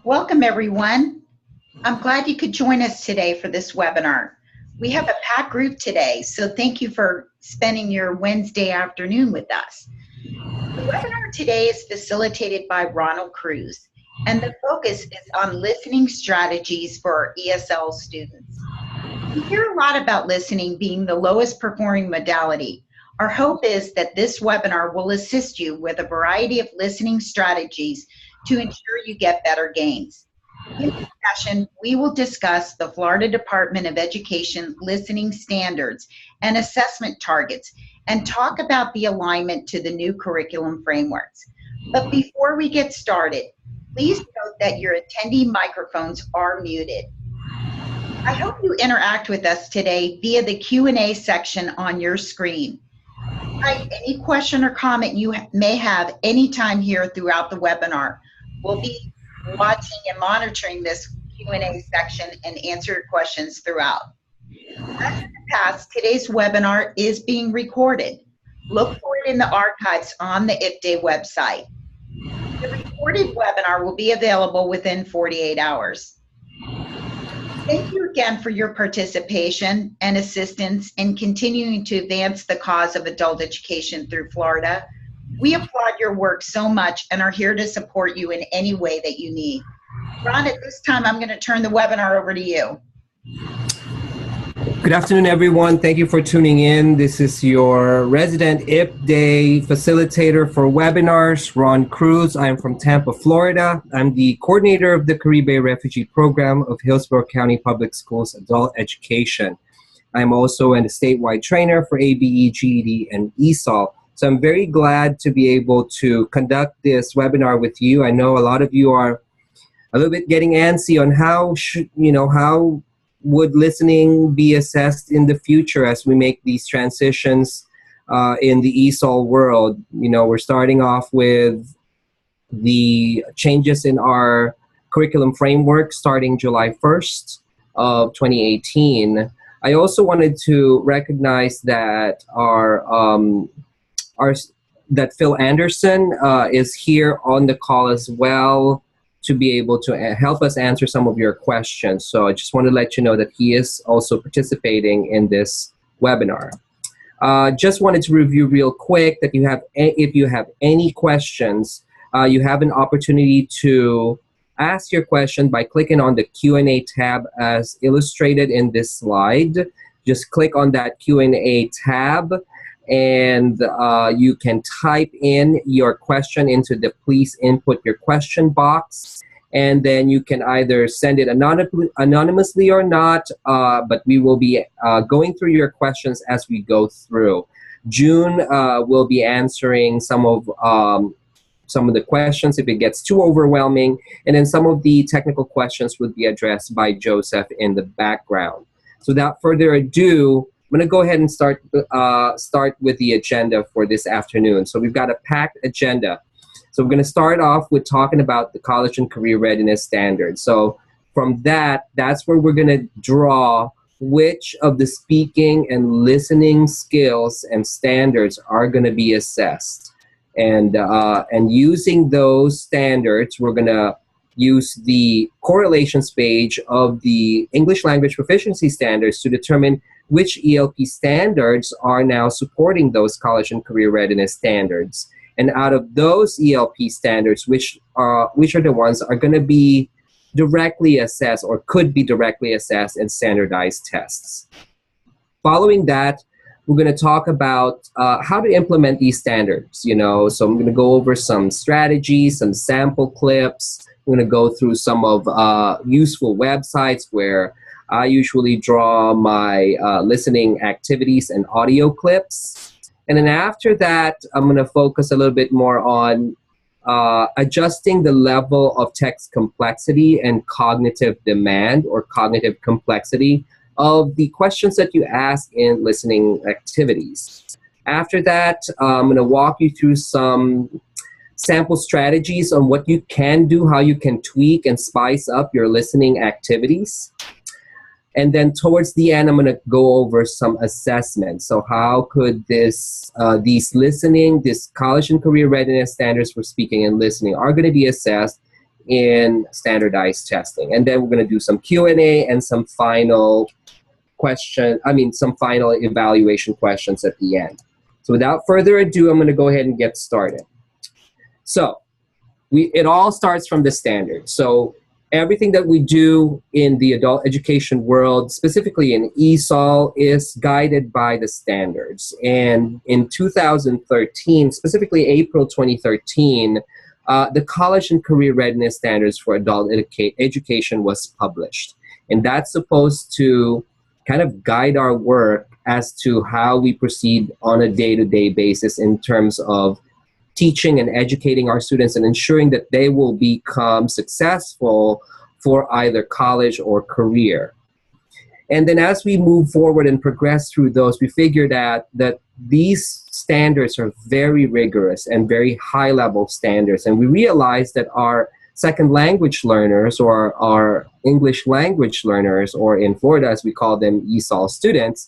Welcome, everyone. I'm glad you could join us today for this webinar. We have a packed group today, so thank you for spending your Wednesday afternoon with us. The webinar today is facilitated by Ronald Cruz, and the focus is on listening strategies for our ESL students. We hear a lot about listening being the lowest performing modality. Our hope is that this webinar will assist you with a variety of listening strategies to ensure you get better gains. In this session, we will discuss the Florida Department of Education listening standards and assessment targets and talk about the alignment to the new curriculum frameworks. But before we get started, please note that your attendee microphones are muted. I hope you interact with us today via the Q&A section on your screen. Type any question or comment you may have anytime here throughout the webinar. We'll be watching and monitoring this Q&A section and answer your questions throughout. As in the past, today's webinar is being recorded. Look for it in the archives on the IPDAY website. The recorded webinar will be available within 48 hours. Thank you again for your participation and assistance in continuing to advance the cause of adult education through Florida. We applaud your work so much and are here to support you in any way that you need. Ron, at this time, I'm going to turn the webinar over to you. Good afternoon, everyone. Thank you for tuning in. This is your resident IPDAY facilitator for webinars, Ron Cruz. I'm from Tampa, Florida. I'm the coordinator of the Caribe Refugee Program of Hillsborough County Public Schools Adult Education. I'm also a statewide trainer for ABE, GED, and ESL. So I'm very glad to be able to conduct this webinar with you. I know a lot of you are a little bit getting antsy on how would listening be assessed in the future as we make these transitions in the ESL world. You know, we're starting off with the changes in our curriculum framework starting July 1st of 2018. I also wanted to recognize that that Phil Anderson is here on the call as well to be able to help us answer some of your questions. So I just want to let you know that he is also participating in this webinar. Just wanted to review real quick that if you have any questions, you have an opportunity to ask your question by clicking on the Q&A tab as illustrated in this slide. Just click on that Q&A tab, and you can type in your question into the please input your question box, and then you can either send it anonymously or not, but we will be going through your questions as we go through. June will be answering some of the questions if it gets too overwhelming, and then some of the technical questions will be addressed by Joseph in the background. So without further ado, I'm going to go ahead and start with the agenda for this afternoon. So we've got a packed agenda. So we're going to start off with talking about the college and career readiness standards. So from that's where we're going to draw which of the speaking and listening skills and standards are going to be assessed. And using those standards, we're going to use the correlations page of the English language proficiency standards to determine which ELP standards are now supporting those college and career readiness standards. And out of those ELP standards, which are the ones are going to be directly assessed or could be directly assessed in standardized tests. Following that, we're going to talk about how to implement these standards, So I'm going to go over some strategies, some sample clips. I'm going to go through some of useful websites where I usually draw my listening activities and audio clips. And then after that, I'm going to focus a little bit more on adjusting the level of text complexity and cognitive demand or cognitive complexity of the questions that you ask in listening activities. After that, I'm going to walk you through some sample strategies on what you can do, how you can tweak and spice up your listening activities. And then towards the end, I'm going to go over some assessments. So how could these college and career readiness standards for speaking and listening are going to be assessed in standardized testing. And then we're going to do some Q&A and some final some final evaluation questions at the end. So without further ado, I'm going to go ahead and get started. So it all starts from the standards. So everything that we do in the adult education world, specifically in ESL, is guided by the standards. And in 2013, specifically April 2013, the College and Career Readiness Standards for Adult Education was published. And that's supposed to kind of guide our work as to how we proceed on a day-to-day basis in terms of teaching and educating our students and ensuring that they will become successful for either college or career. And then as we move forward and progress through those, we figured out that these standards are very rigorous and very high-level standards. And we realized that our second language learners, or our English language learners, or in Florida, as we call them, ESL students,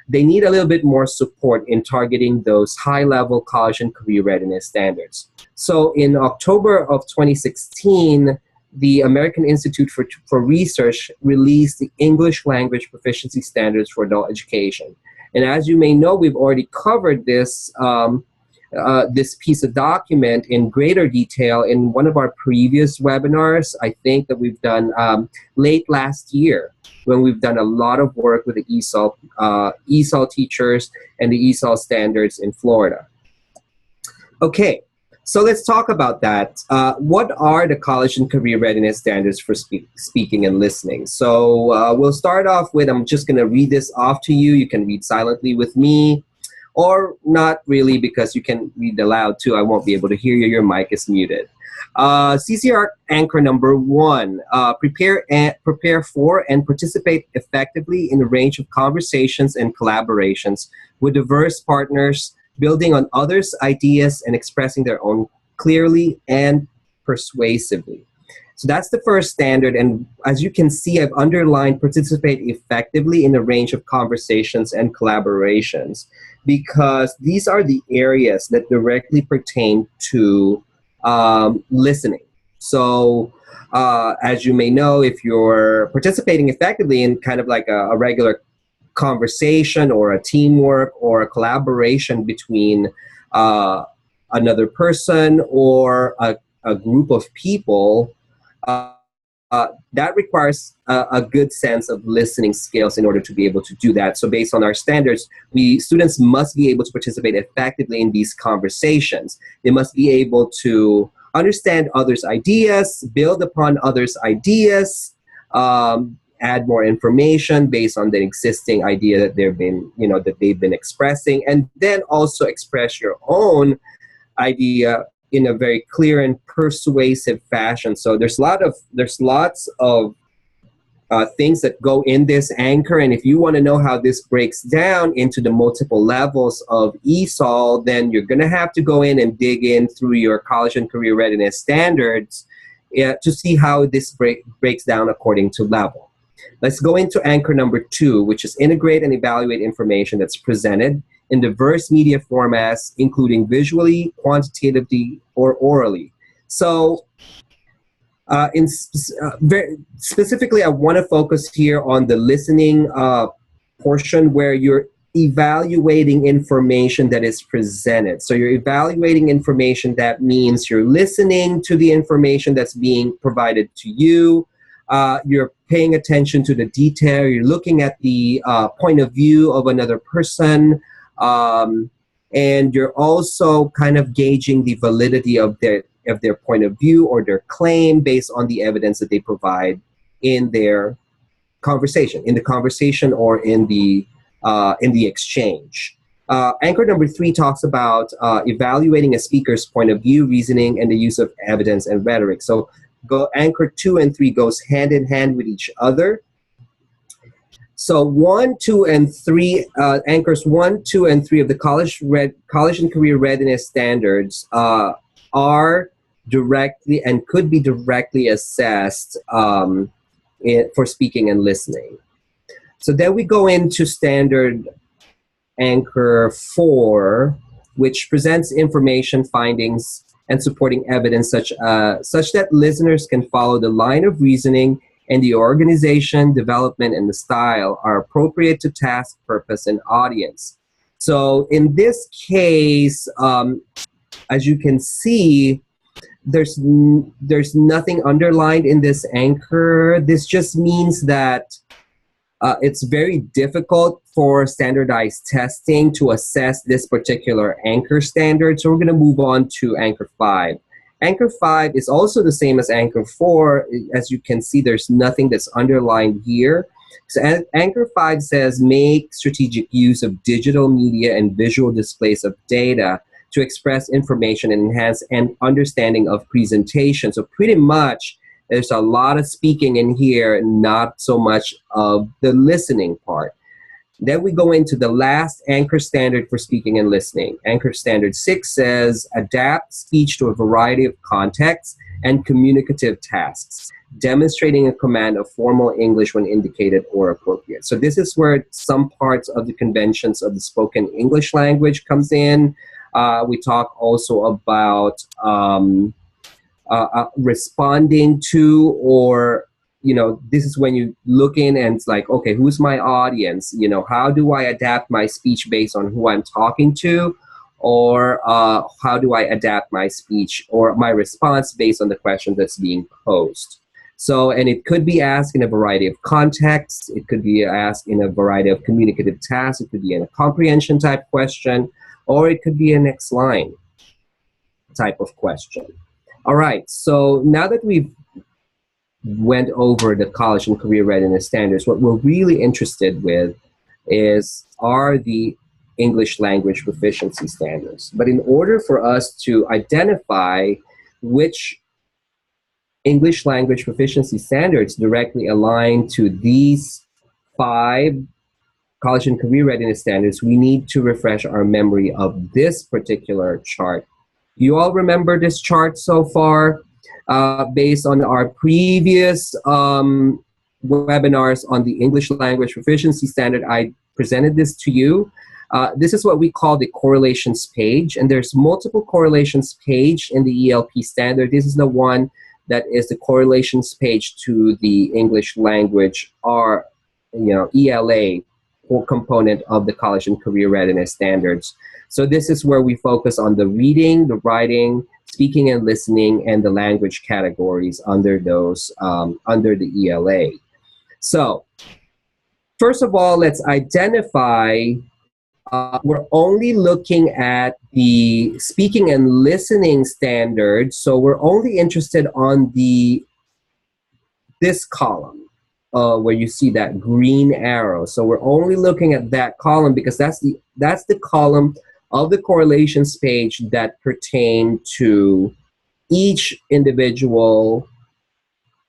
they need a little bit more support in targeting those high-level college and career readiness standards. So in October of 2016, the American Institute for Research released the English Language Proficiency Standards for Adult Education. And as you may know, we've already covered this, this piece of document in greater detail in one of our previous webinars, I think that we've done late last year, when we've done a lot of work with the ESL teachers and the ESL standards in Florida. Okay, so let's talk about that. What are the College and Career Readiness Standards for speaking and listening? So we'll start off with, I'm just gonna read this off to you. You can read silently with me, or not really, because you can read aloud too. I won't be able to hear you, your mic is muted. CCR anchor number 1, prepare for and participate effectively in a range of conversations and collaborations with diverse partners, building on others' ideas and expressing their own clearly and persuasively. So that's the first standard, and as you can see, I've underlined participate effectively in a range of conversations and collaborations, because these are the areas that directly pertain to listening. So as you may know, if you're participating effectively in kind of like a regular conversation or a teamwork or a collaboration between another person or a group of people, that requires a good sense of listening skills in order to be able to do that. So based on our standards, students must be able to participate effectively in these conversations. They must be able to understand others' ideas, build upon others' ideas, add more information based on the existing idea that they've been expressing, and then also express your own idea in a very clear and persuasive fashion. So there's lots of things that go in this anchor, and if you want to know how this breaks down into the multiple levels of ESL, then you're going to have to go in and dig in through your College and Career Readiness Standards to see how this breaks down according to level. Let's go into anchor number 2, which is integrate and evaluate information that's presented in diverse media formats, including visually, quantitatively, or orally. So very specifically, I want to focus here on the listening portion, where you're evaluating information that is presented. So you're evaluating information. That means you're listening to the information that's being provided to you. You're paying attention to the detail. You're looking at the point of view of another person. And you're also kind of gauging the validity of their point of view or their claim based on the evidence that they provide in their conversation, or in the exchange. Anchor number 3 talks about evaluating a speaker's point of view, reasoning, and the use of evidence and rhetoric. So anchor 2 and 3 goes hand in hand with each other. So 1, 2, and 3, anchors 1, 2, and 3 of the College and Career Readiness Standards are directly and could be directly assessed for speaking and listening. So then we go into standard anchor 4, which presents information, findings, and supporting evidence such that listeners can follow the line of reasoning and the organization, development, and the style are appropriate to task, purpose, and audience. So in this case, as you can see, there's nothing underlined in this anchor. This just means that it's very difficult for standardized testing to assess this particular anchor standard. So we're going to move on to anchor 5. Anchor 5 is also the same as anchor 4. As you can see, there's nothing that's underlined here. So anchor 5 says make strategic use of digital media and visual displays of data to express information and enhance an understanding of presentation. So pretty much there's a lot of speaking in here, not so much of the listening part. Then we go into the last anchor standard for speaking and listening. Anchor standard 6 says adapt speech to a variety of contexts and communicative tasks, demonstrating a command of formal English when indicated or appropriate. So this is where some parts of the conventions of the spoken English language comes in. We talk also about responding to, or, you know, this is when you look in and it's like, okay, who's my audience? You know, how do I adapt my speech based on who I'm talking to? Or how do I adapt my speech or my response based on the question that's being posed? So, and it could be asked in a variety of contexts. It could be asked in a variety of communicative tasks. It could be in a comprehension type question, or it could be a next line type of question. All right, so now that we've went over the college and career readiness standards, what we're really interested with are the English language proficiency standards. But in order for us to identify which English language proficiency standards directly align to these 5 college and career readiness standards, we need to refresh our memory of this particular chart. You all remember this chart so far? Based on our previous webinars on the English language proficiency standard, I presented this to you. This is what we call the correlations page, and there's multiple correlations page in the ELP standard. This is the one that is the correlations page to the English language, or, you know, ELA component of the college and career readiness standards. So this is where we focus on the reading, the writing, speaking and listening, and the language categories under those, under the ELA. So first of all, let's identify, we're only looking at the speaking and listening standards. So we're only interested on this column where you see that green arrow. So we're only looking at that column because that's the column of the correlations page that pertain to each individual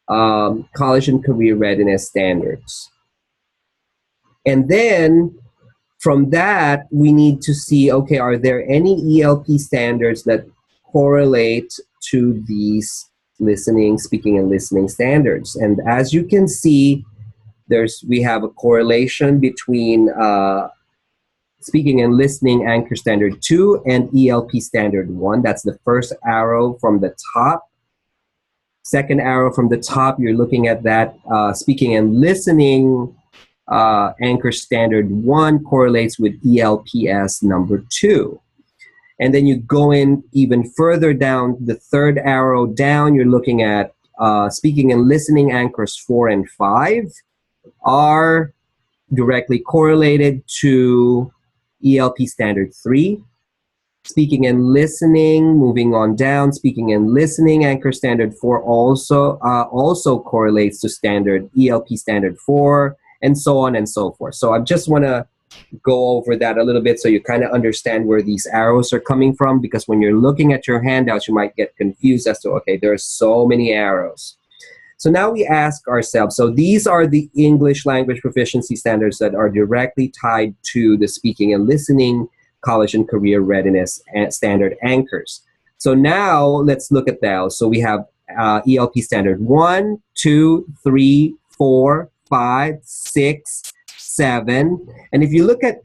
college and career readiness standards. And then from that, we need to see, okay, are there any ELP standards that correlate to these listening, speaking, and listening standards? And as you can see, we have a correlation between speaking and listening anchor standard 2 and ELP standard 1. That's the first arrow from the top. Second arrow from the top, you're looking at that speaking and listening anchor standard 1 correlates with ELPS number 2. And then you go in even further down, the third arrow down, you're looking at speaking and listening anchors 4 and 5 are directly correlated to ELP standard 3. Speaking and listening, moving on down, speaking and listening anchor standard 4 also correlates to standard ELP standard 4, and so on and so forth. So I just want to go over that a little bit so you kind of understand where these arrows are coming from, because when you're looking at your handouts, you might get confused as to, okay, there are so many arrows. So now we ask ourselves, so these are the English language proficiency standards that are directly tied to the speaking and listening college and career readiness standard anchors. So now let's look at those. So we have ELP standard 1, 2, 3, 4, 5, 6, 7. And if you look at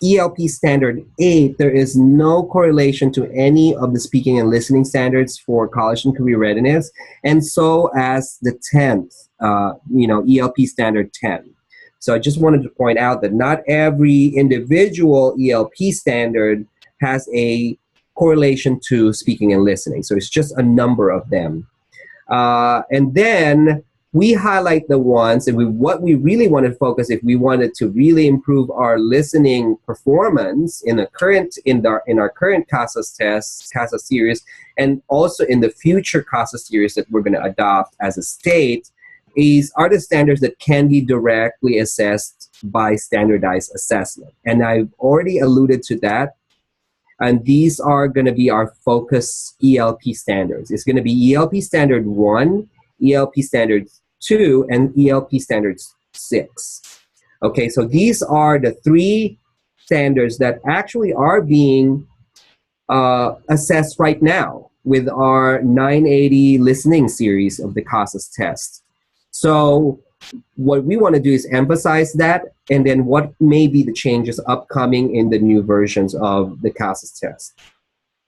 ELP Standard 8, there is no correlation to any of the speaking and listening standards for college and career readiness, and so as the 10th, ELP Standard 10. So I just wanted to point out that not every individual ELP standard has a correlation to speaking and listening. So it's just a number of them. And then we highlight the ones, and what we really want to focus, if we wanted to really improve our listening performance in our current CASAS tests, CASAS series, and also in the future CASAS series that we're going to adopt as a state, are the standards that can be directly assessed by standardized assessment. And I've already alluded to that. And these are going to be our focus ELP standards. It's going to be ELP Standard 1, ELP Standard 2, and ELP Standard 6. Okay, so these are the 3 standards that actually are being assessed right now with our 980 listening series of the CASAS test. So what we want to do is emphasize that, and then what may be the changes upcoming in the new versions of the CASAS test.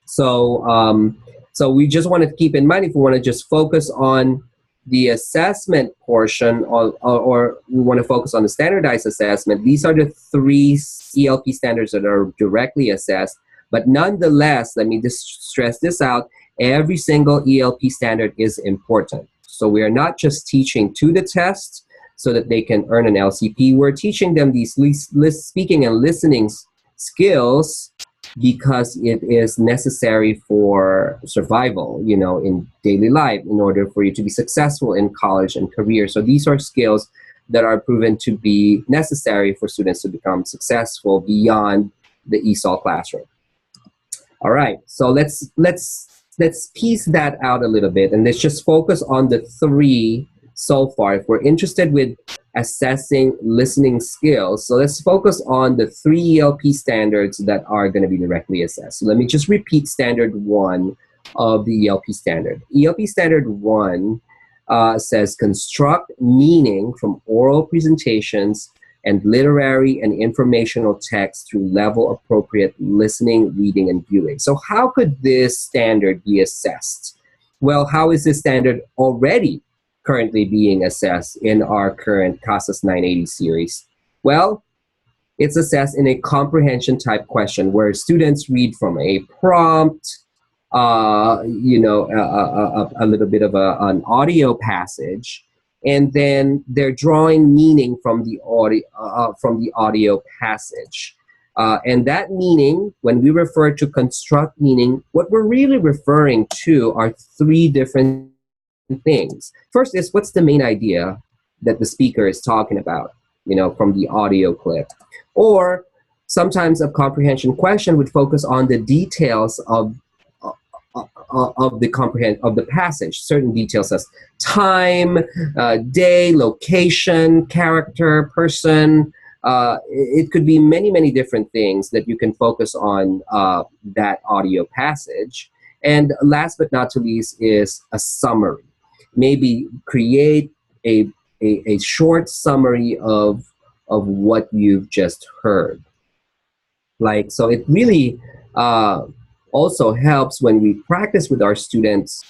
So, so we just want to keep in mind, if we want to just focus on the assessment portion, or we want to focus on the standardized assessment, these are the 3 ELP standards that are directly assessed. But nonetheless, let me just stress this out, every single ELP standard is important. So we are not just teaching to the test so that they can earn an LCP. We're teaching them these speaking and listening skills because it is necessary for survival, in daily life, in order for you to be successful in college and career. So these are skills that are proven to be necessary for students to become successful beyond the ESL classroom. All right, so let's piece that out a little bit, and let's just focus on the 3 so far. If we're interested with assessing listening skills, so let's focus on the 3 ELP standards that are going to be directly assessed. So let me just repeat Standard 1 of the ELP standard. ELP Standard 1 says construct meaning from oral presentations and literary and informational text through level appropriate listening, reading, and viewing. So how could this standard be assessed? Well, how is this standard already currently being assessed in our current CASAS 980 series? Well, it's assessed in a comprehension type question where students read from a prompt, a little bit of an audio passage, and then they're drawing meaning from the audio passage. And that meaning, when we refer to construct meaning, what we're really referring to are 3 different things. First is, what's the main idea that the speaker is talking about, from the audio clip? Or sometimes a comprehension question would focus on the details of the passage, certain details as time, day, location, character, person. It could be many, many different things that you can focus on that audio passage. And last but not least is a summary. Maybe create a short summary of what you've just heard. So it really also helps when we practice with our students,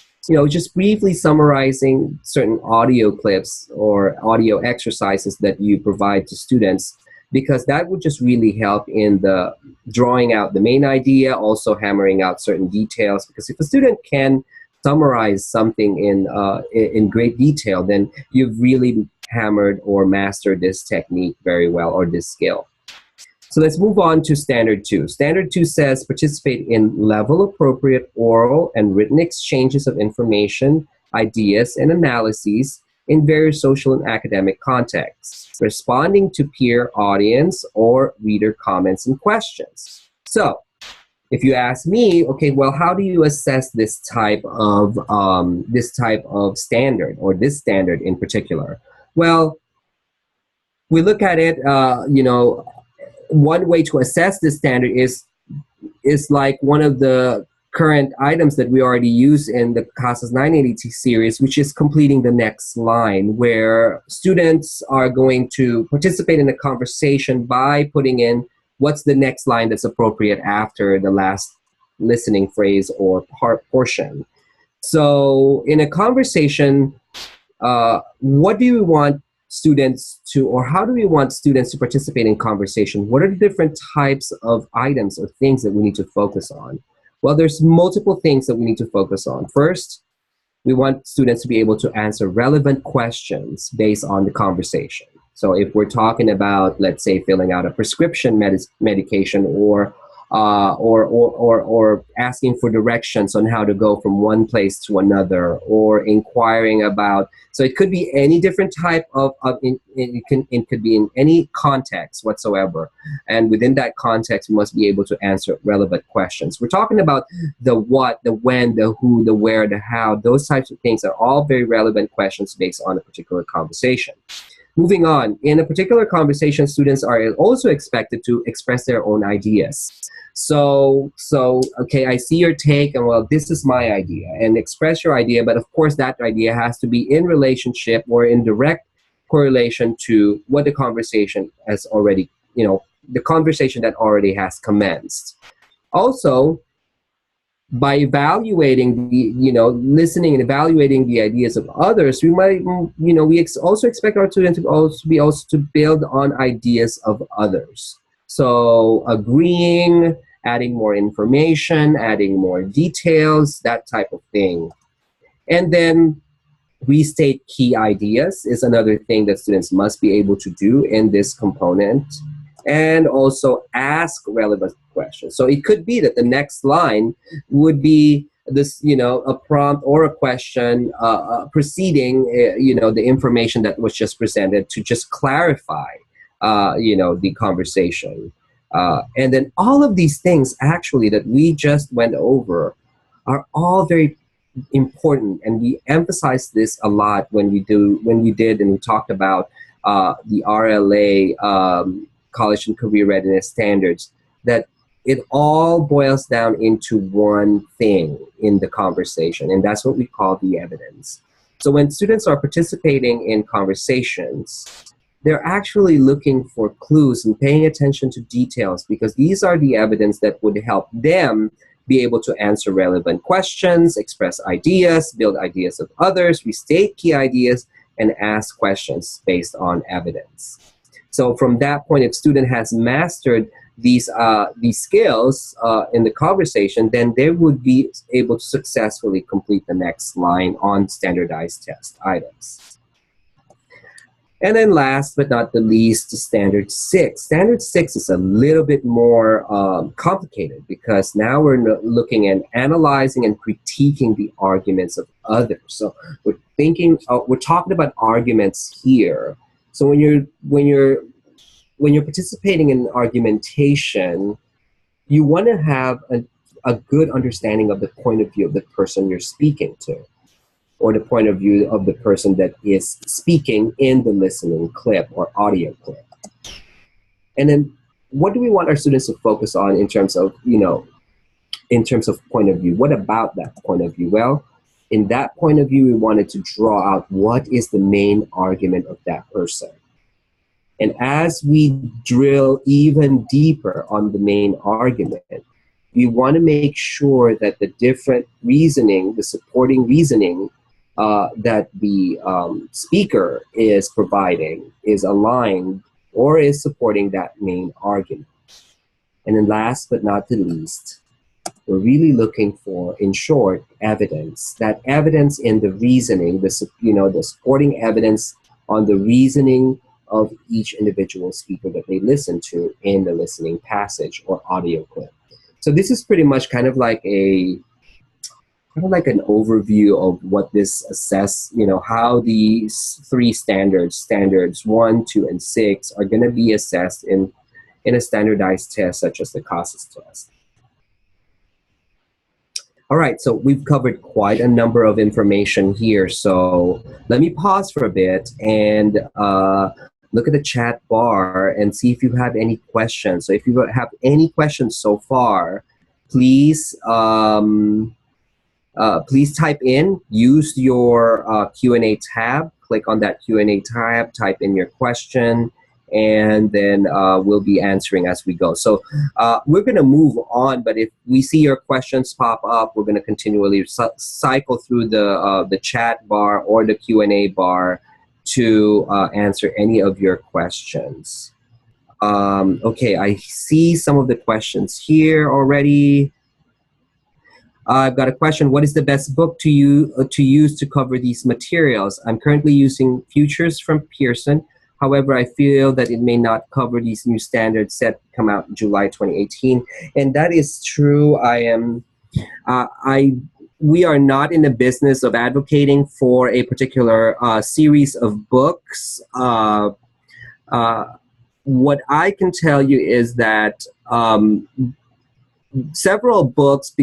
just briefly summarizing certain audio clips or audio exercises that you provide to students, because that would just really help in the drawing out the main idea, also hammering out certain details. Because if a student can summarize something in great detail, then you've really hammered or mastered this technique very well, or this skill. So let's move on to Standard 2. Standard 2 says participate in level-appropriate oral and written exchanges of information, ideas, and analyses in various social and academic contexts, responding to peer, audience, or reader comments and questions. So if you ask me, okay, well, how do you assess this type of standard, or this standard in particular? Well, we look at it, one way to assess this standard is like one of the current items that we already use in the CASAS 980 series, which is completing the next line, where students are going to participate in a conversation by putting in what's the next line that's appropriate after the last listening phrase or portion. So in a conversation, what do we want students to, or how do we want students to participate in conversation? What are the different types of items or things that we need to focus on? Well, there's multiple things that we need to focus on. First, we want students to be able to answer relevant questions based on the conversation. So if we're talking about, let's say, filling out a prescription medication, or asking for directions on how to go from one place to another, or inquiring about, so it could be any different type it could be in any context whatsoever. And within that context, we must be able to answer relevant questions. We're talking about the what, the when, the who, the where, the how. Those types of things are all very relevant questions based on a particular conversation. Moving on, in a particular conversation, students are also expected to express their own ideas. So okay, I see your take, and well, this is my idea, and express your idea, but of course that idea has to be in relationship or in direct correlation to what the conversation has already, the conversation that already has commenced. Also, by evaluating listening and evaluating the ideas of others, we might, we also expect our students to also build on ideas of others. So agreeing, adding more information, adding more details, that type of thing. And then restate key ideas is another thing that students must be able to do in this component. And also ask relevant questions. So it could be that the next line would be this, a prompt or a question preceding, the information that was just presented to just clarify, the conversation. And then all of these things actually that we just went over are all very important, and we emphasize this a lot when we talked about the RLA College and Career Readiness Standards, that it all boils down into one thing in the conversation, and that's what we call the evidence. So when students are participating in conversations, they're actually looking for clues and paying attention to details, because these are the evidence that would help them be able to answer relevant questions, express ideas, build ideas of others, restate key ideas, and ask questions based on evidence. So from that point, if student has mastered these skills in the conversation, then they would be able to successfully complete the next line on standardized test items. And then last but not the least, Standard 6. Standard 6 is a little bit more complicated, because now we're looking at analyzing and critiquing the arguments of others. So we're talking about arguments here. So when you're participating in argumentation, you want to have a good understanding of the point of view of the person you're speaking to, or the point of view of the person that is speaking in the listening clip or audio clip. And then what do we want our students to focus on in terms of point of view? What about that point of view? Well, in that point of view, we wanted to draw out what is the main argument of that person. And as we drill even deeper on the main argument, we want to make sure that the different reasoning, the supporting reasoning that the speaker is providing is aligned or is supporting that main argument. And then last but not the least, we're really looking for, in short, evidence. That evidence in the reasoning, the supporting evidence on the reasoning of each individual speaker that they listen to in the listening passage or audio clip. So this is pretty much kind of like an overview of what this how these three standards 1, 2, and 6 are going to be assessed in a standardized test such as the CASAS test. All right, so we've covered quite a number of information here. So let me pause for a bit and look at the chat bar and see if you have any questions. So if you have any questions so far, please please type in, use your Q&A tab, click on that Q&A tab, type in your question, and then we'll be answering as we go. So we're going to move on, but if we see your questions pop up, we're going to continually cycle through the chat bar or the Q&A bar to answer any of your questions. Okay, I see some of the questions here already. I've got a question. What is the best book to use to cover these materials? I'm currently using Futures from Pearson. However, I feel that it may not cover these new standards set to come out in July 2018. And that is true. We are not in the business of advocating for a particular series of books. What I can tell you is that several books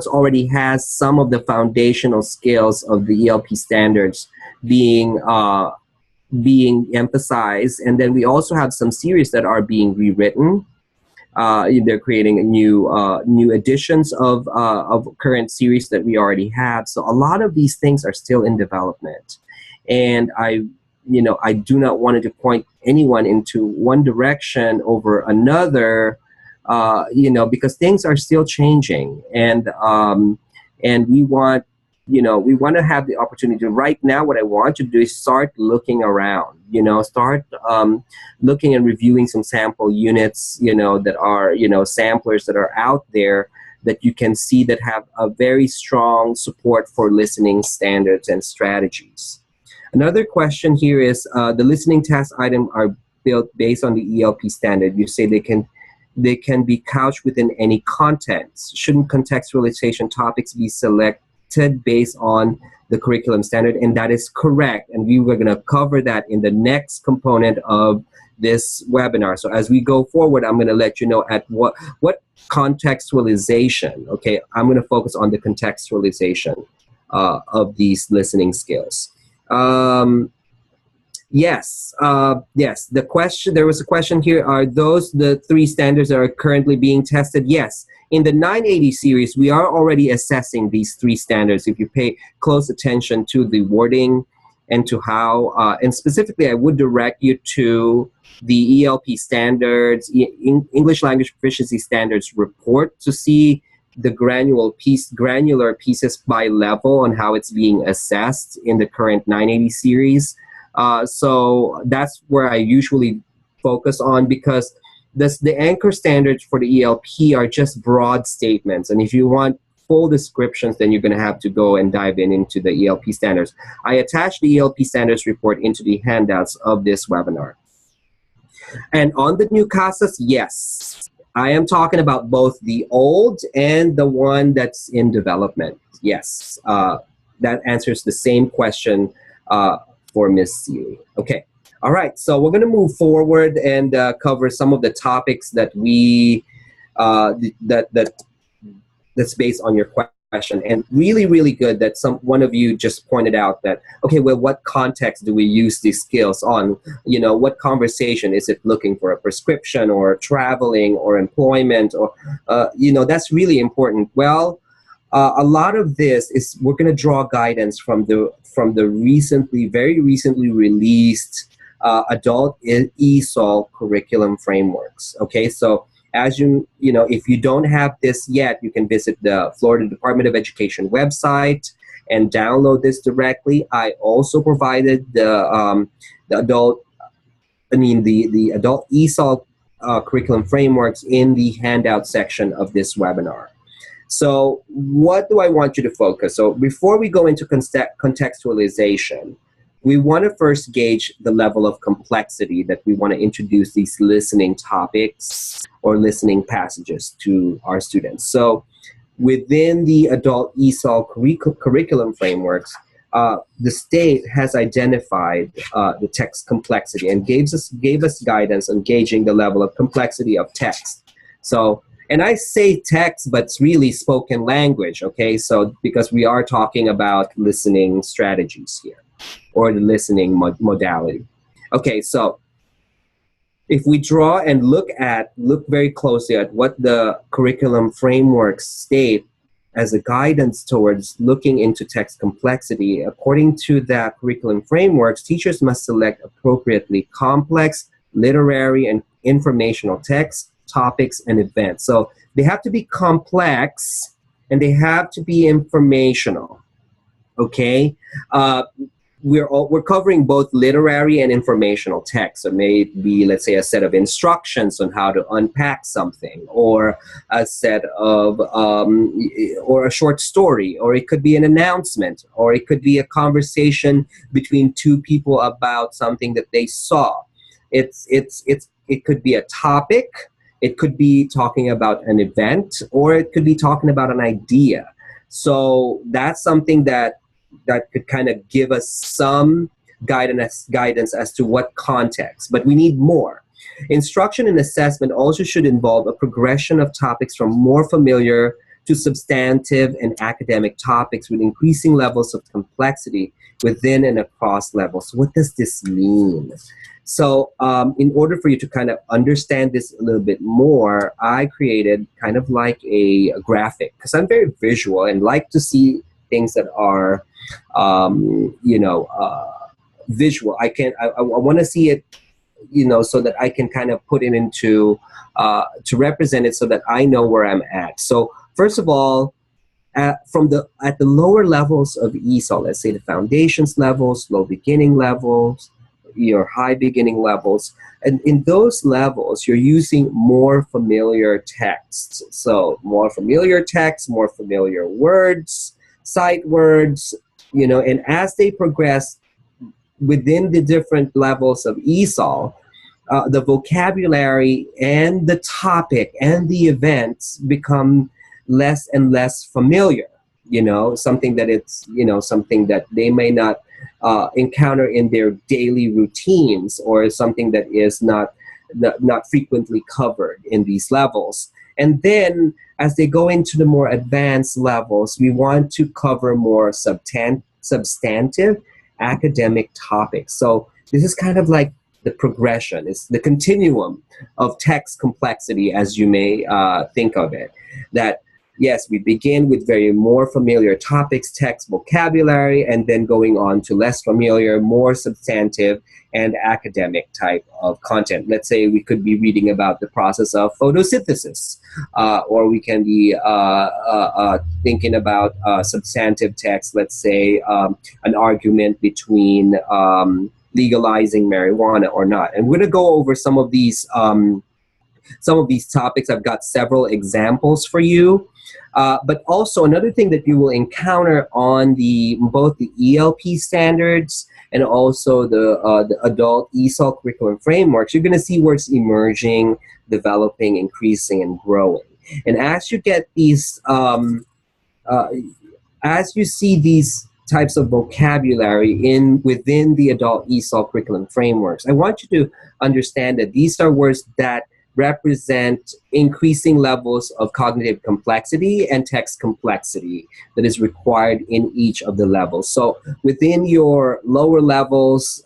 already has some of the foundational skills of the ELP standards being emphasized, and then we also have some series that are being rewritten. They're creating new editions of current series that we already have. So a lot of these things are still in development, and I do not want to point anyone into one direction over another. Because things are still changing, and we want to have the opportunity. Right now, what I want to do is start looking around, start looking and reviewing some sample units, that are, samplers that are out there that you can see that have a very strong support for listening standards and strategies. Another question here is, the listening task items are built based on the ELP standard. You say they can be couched within any context. Shouldn't contextualization topics be selected based on the curriculum standard? And that is correct. And we were going to cover that in the next component of this webinar. So as we go forward, I'm going to let you know at what contextualization. Okay, I'm going to focus on the contextualization of these listening skills. Yes. The question, there was a question here. Are those the 3 standards that are currently being tested? Yes. In the 980 series, we are already assessing these 3 standards. If you pay close attention to the wording and to how, and specifically, I would direct you to the ELP Standards, English Language Proficiency Standards report to see the granular pieces by level on how it's being assessed in the current 980 series. So that's where I usually focus on, because the anchor standards for the ELP are just broad statements. And if you want full descriptions, then you're going to have to go and dive into the ELP standards. I attached the ELP standards report into the handouts of this webinar. And on the new CASAS, yes, I am talking about both the old and the one that's in development. Yes, that answers the same question for Ms. Seeley. Okay, all right, so we're going to move forward and cover some of the topics that we that's based on your question. And really, really good that one of you just pointed out that, okay, well, what context do we use these skills on? What conversation? Is it looking for a prescription or traveling or employment? Or that's really important. Well, a lot of this is, we're going to draw guidance from the very recently released adult ESL curriculum frameworks. Okay, so as if you don't have this yet, you can visit the Florida Department of Education website and download this directly. I also provided the adult ESL curriculum frameworks in the handout section of this webinar. So what do I want you to focus? So before we go into contextualization, we want to first gauge the level of complexity that we want to introduce these listening topics or listening passages to our students. So within the adult ESL curriculum frameworks, the state has identified the text complexity and gave us guidance on gauging the level of complexity of text. So, and I say text, but it's really spoken language, okay? So, because we are talking about listening strategies here, or the listening modality. Okay, so if we draw and look very closely at what the curriculum frameworks state as a guidance towards looking into text complexity, according to the curriculum frameworks, teachers must select appropriately complex, literary and informational texts, topics, and events. So they have to be complex and they have to be informational. Okay, we're covering both literary and informational text. So it may be, let's say, a set of instructions on how to unpack something, or a set of, or a short story, or it could be an announcement, or it could be a conversation between two people about something that they saw. It could be a topic. It could be talking about an event, or it could be talking about an idea. So that's something that could kind of give us some guidance as to what context, but we need more. Instruction and assessment also should involve a progression of topics from more familiar to substantive and academic topics with increasing levels of complexity within and across levels. So what does this mean? So in order for you to kind of understand this a little bit more, I created kind of like a graphic, because I'm very visual and like to see things that are, visual. I want to see it, so that I can kind of put it into, to represent it so that I know where I'm at. So first of all, at the lower levels of ESL, let's say the foundations levels, low beginning levels, your high beginning levels, and in those levels, you're using more familiar texts. So more familiar texts, more familiar words, sight words, and as they progress within the different levels of ESOL, the vocabulary and the topic and the events become less and less familiar, something that they may not encounter in their daily routines, or something that is not frequently covered in these levels. And then as they go into the more advanced levels, we want to cover more substantive academic topics. So this is kind of like the progression. It's the continuum of text complexity, as you may think of it. That, yes, we begin with very more familiar topics, text, vocabulary, and then going on to less familiar, more substantive, and academic type of content. Let's say we could be reading about the process of photosynthesis, or we can be thinking about substantive text, let's say an argument between legalizing marijuana or not. And we're going to go over some of these topics. I've got several examples for you. But also another thing that you will encounter on both the ELP standards and also the adult ESOL curriculum frameworks, you're going to see words emerging, developing, increasing, and growing. And as you get these, as you see these types of vocabulary within the adult ESOL curriculum frameworks, I want you to understand that these are words that represent increasing levels of cognitive complexity and text complexity that is required in each of the levels. So within your lower levels,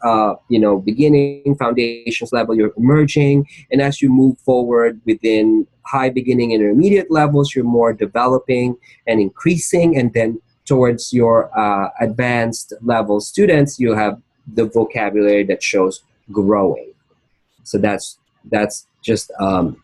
beginning, foundations level, you're emerging, and as you move forward within high beginning and intermediate levels, you're more developing and increasing, and then towards your advanced level students, you have the vocabulary that shows growing. So that's just kind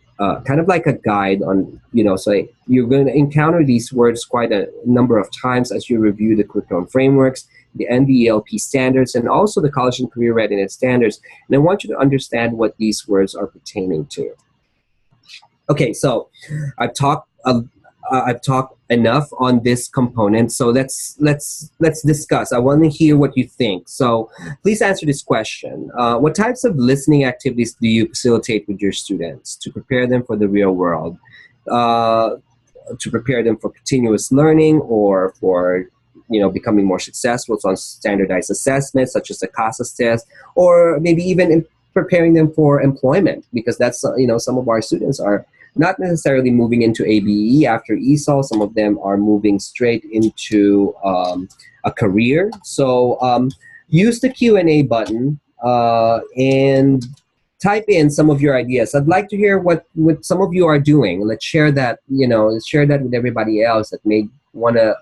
of like a guide on, so you're going to encounter these words quite a number of times as you review the curriculum frameworks, and the ELP standards, and also the college and career readiness standards. And I want you to understand what these words are pertaining to. Okay, so I've talked enough on this component, so let's discuss. I want to hear what you think. So please answer this question. What types of listening activities do you facilitate with your students to prepare them for the real world, to prepare them for continuous learning, or for becoming more successful on standardized assessments such as the CASAS test, or maybe even in preparing them for employment, because that's some of our students are not necessarily moving into ABE after ESOL. Some of them are moving straight into a career. So use the Q&A button and type in some of your ideas. I'd like to hear what some of you are doing. Let's share that, share that with everybody else that may want to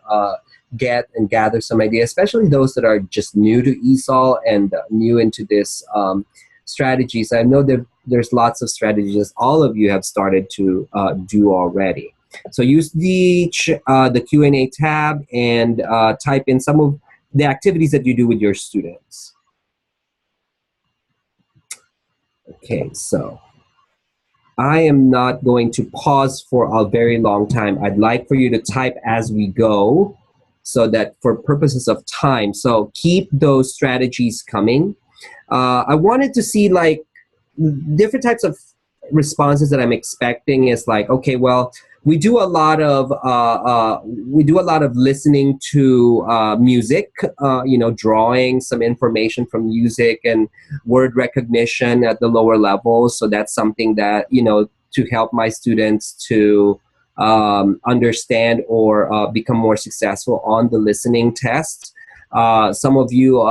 get and gather some ideas, especially those that are just new to ESOL and new into this strategies. I know that there's lots of strategies all of you have started to do already. So use the Q&A tab and type in some of the activities that you do with your students. Okay, so I am not going to pause for a very long time. I'd like for you to type as we go so that for purposes of time. So keep those strategies coming. I wanted to see like different types of responses that I'm expecting is like, okay, well, we do a lot of listening to music, drawing some information from music and word recognition at the lower levels. So that's something that, to help my students to understand or become more successful on the listening test. Some of you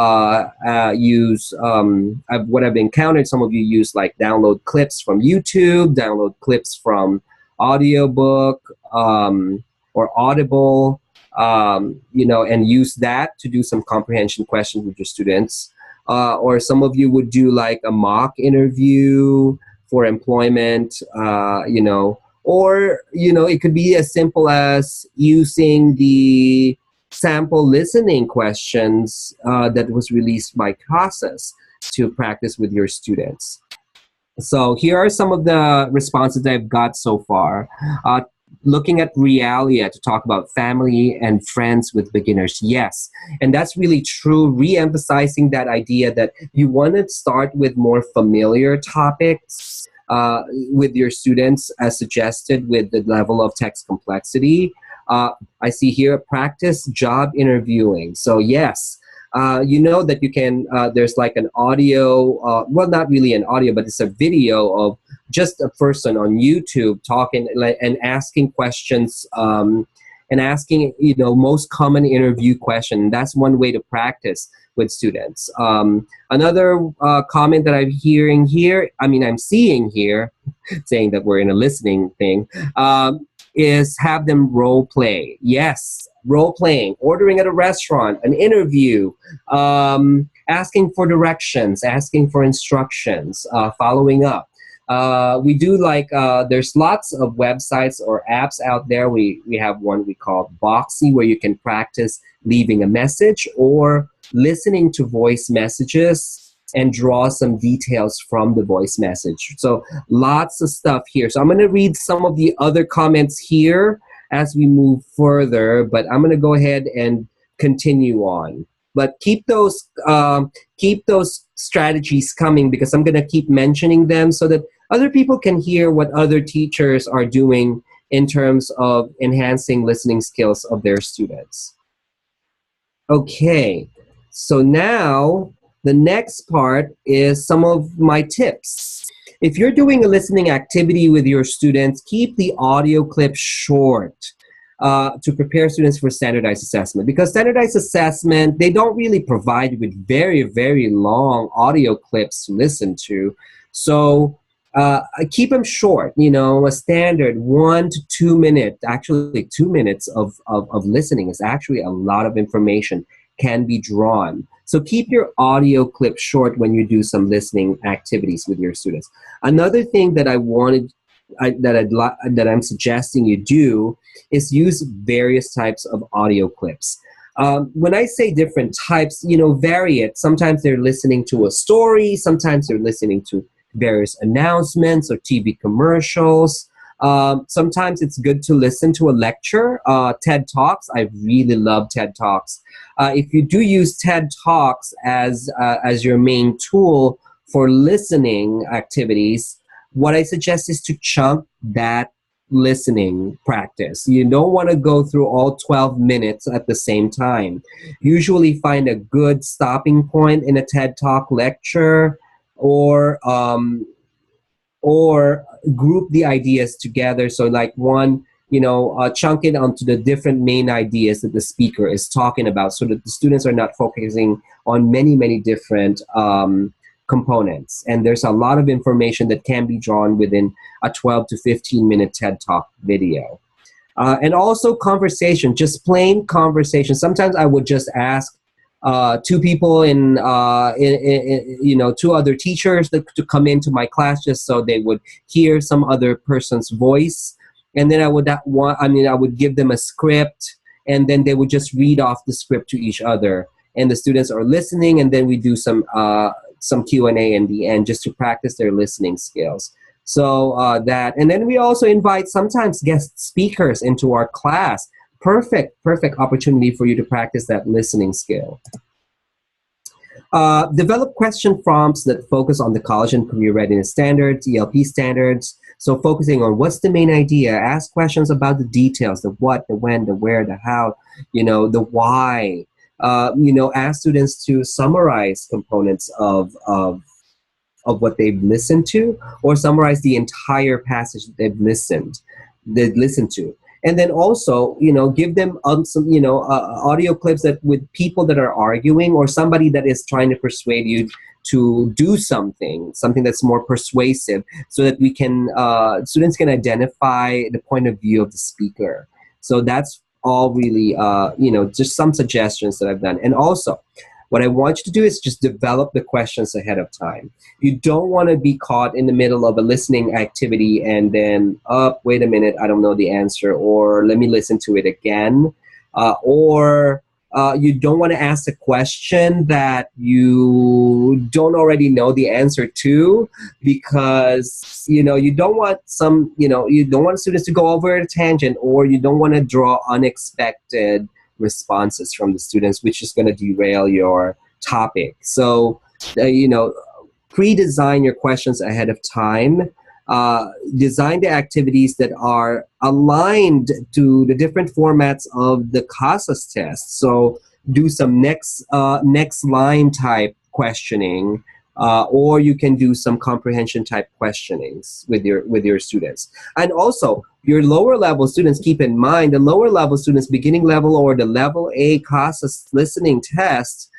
use, what I've encountered, some of you use like download clips from YouTube, download clips from audiobook or Audible, and use that to do some comprehension questions with your students. Or some of you would do like a mock interview for employment, or, it could be as simple as using the sample listening questions that was released by CASAS to practice with your students. So here are some of the responses that I've got so far. Looking at Realia to talk about family and friends with beginners. Yes, and that's really true, re-emphasizing that idea that you want to start with more familiar topics with your students as suggested with the level of text complexity. I see here, practice job interviewing. So yes, that you can, there's like an audio, well, not really an audio, but it's a video of just a person on YouTube talking and asking questions and asking, most common interview question. That's one way to practice with students. Another comment that I'm seeing here, saying that we're in a listening thing, is have them role play. Yes, role playing, ordering at a restaurant, an interview, asking for directions, asking for instructions, following up. We do like, there's lots of websites or apps out there. We have one we call Boxy, where you can practice leaving a message or listening to voice messages and draw some details from the voice message. So lots of stuff here. So I'm going to read some of the other comments here as we move further, but I'm going to go ahead and continue on. But keep those strategies coming, because I'm going to keep mentioning them so that other people can hear what other teachers are doing in terms of enhancing listening skills of their students. Okay, so now the next part is some of my tips. If you're doing a listening activity with your students, keep the audio clip short to prepare students for standardized assessment. Because standardized assessment, they don't really provide you with very, very long audio clips to listen to. So keep them short, a standard 1 to 2 minutes, actually 2 minutes of listening is actually a lot of information can be drawn. So keep your audio clip short when you do some listening activities with your students. Another thing that that I'm suggesting you do is use various types of audio clips. When I say different types, vary it. Sometimes they're listening to a story, sometimes they're listening to various announcements or TV commercials. Sometimes it's good to listen to a lecture, TED Talks. I really love TED Talks. If you do use TED Talks as your main tool for listening activities, what I suggest is to chunk that listening practice. You don't want to go through all 12 minutes at the same time. Usually find a good stopping point in a TED Talk lecture, or group the ideas together. So like one, chunk it onto the different main ideas that the speaker is talking about, so that the students are not focusing on many, many different components. And there's a lot of information that can be drawn within a 12 to 15 minute TED Talk video. And also conversation, just plain conversation. Sometimes I would just ask two people two other teachers to come into my class just so they would hear some other person's voice. And then I would give them a script, and then they would just read off the script to each other. And the students are listening, and then we do some Q&A in the end just to practice their listening skills. So and then we also invite sometimes guest speakers into our class. Perfect opportunity for you to practice that listening skill. Develop question prompts that focus on the college and career readiness standards, ELP standards. So focusing on what's the main idea. Ask questions about the details, the what, the when, the where, the how, the why. Ask students to summarize components of what they've listened to, or summarize the entire passage that they've listened to. And then also, give them some, audio clips that with people that are arguing, or somebody that is trying to persuade you to do something that's more persuasive, so that we can, students can identify the point of view of the speaker. So that's all really, just some suggestions that I've done. And also, what I want you to do is just develop the questions ahead of time. You don't want to be caught in the middle of a listening activity and then, wait a minute, I don't know the answer, or let me listen to it again. Or you don't want to ask a question that you don't already know the answer to, because, you don't want you don't want students to go over a tangent, or you don't want to draw unexpected responses from the students, which is going to derail your topic. So, pre-design your questions ahead of time. Design the activities that are aligned to the different formats of the CASAS test. So do some next line type questioning, or you can do some comprehension type questionings with your students. And also, your lower level students, keep in mind, the lower level students, beginning level or the level A CASAS listening tests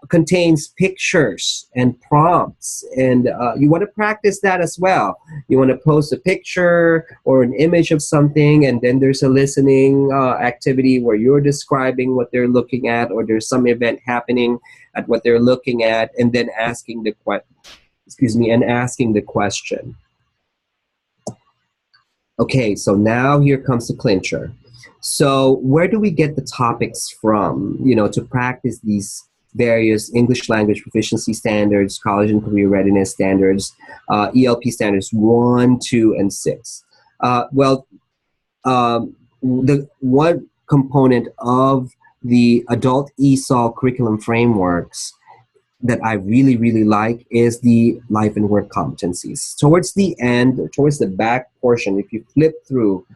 contains pictures and prompts, and you want to practice that as well. You want to post a picture or an image of something, and then there's a listening activity where you're describing what they're looking at, or there's some event happening at what they're looking at, and then asking the question. Okay, so now here comes the clincher. So where do we get the topics from, to practice these various English language proficiency standards, college and career readiness standards, ELP standards 1, 2, and 6? The one component of the adult ESL curriculum frameworks that I really, really like is the life and work competencies. Towards the end, towards the back portion, if you flip through,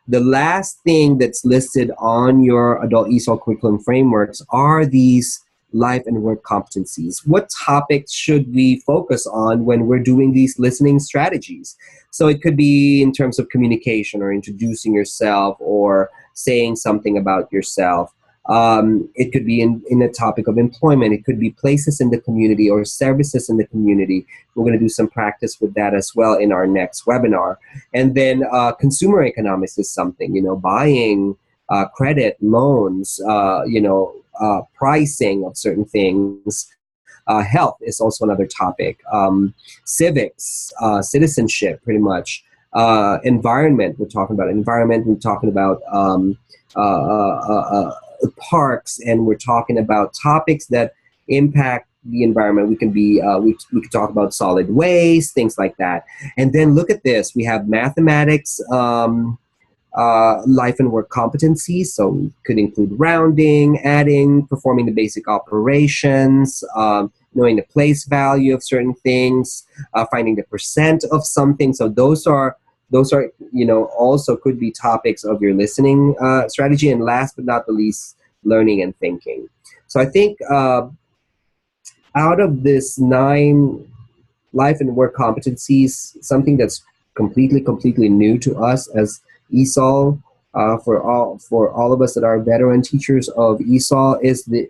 the last thing that's listed on your adult ESL curriculum frameworks are these life and work competencies. What topics should we focus on when we're doing these listening strategies? So it could be in terms of communication, or introducing yourself, or saying something about yourself. It could be in the topic of employment. It could be places in the community or services in the community. We're going to do some practice with that as well in our next webinar. And then consumer economics is something, buying, credit, loans, pricing of certain things. Health is also another topic. Civics, citizenship, pretty much. Environment, we're talking about environment. We're talking about parks, and we're talking about topics that impact the environment. We can be we could talk about solid waste, things like that. And then look at this. We have mathematics, life and work competencies. So it could include rounding, adding, performing the basic operations, knowing the place value of certain things, finding the percent of something. So those are also could be topics of your listening strategy. And last but not the least, learning and thinking. So I think out of this 9 life and work competencies, something that's completely new to us as ESL, for all of us that are veteran teachers of ESL, is the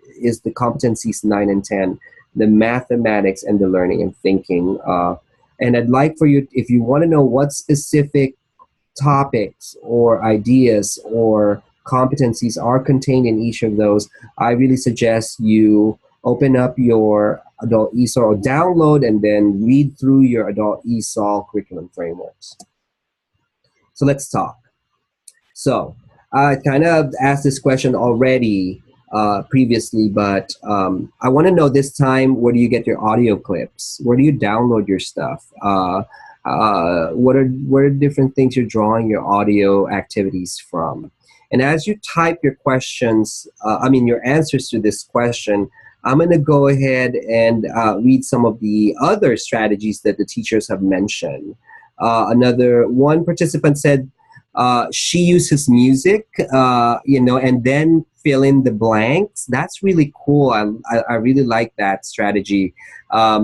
competencies 9 and 10, the mathematics and the learning and thinking. And I'd like for you, if you want to know what specific topics or ideas or competencies are contained in each of those, I really suggest you open up your adult ESOL or download and then read through your adult ESOL curriculum frameworks. So let's talk. So I kind of asked this question already previously, but I want to know this time, where do you get your audio clips? Where do you download your stuff? What are different things you're drawing your audio activities from? And as you type your questions, your answers to this question, I'm going to go ahead and read some of the other strategies that the teachers have mentioned. One participant said she uses music, and then fill in the blanks. That's really cool. I really like that strategy. I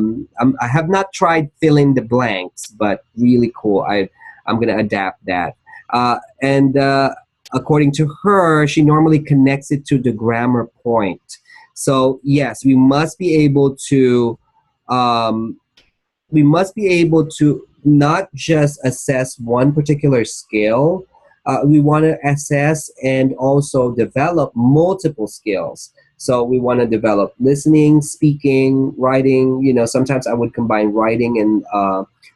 have not tried fill in the blanks, but really cool. I'm going to adapt that. And according to her, she normally connects it to the grammar point. So yes, we must be able to not just assess one particular skill. We want to assess and also develop multiple skills. So we want to develop listening, speaking, writing. Sometimes I would combine writing and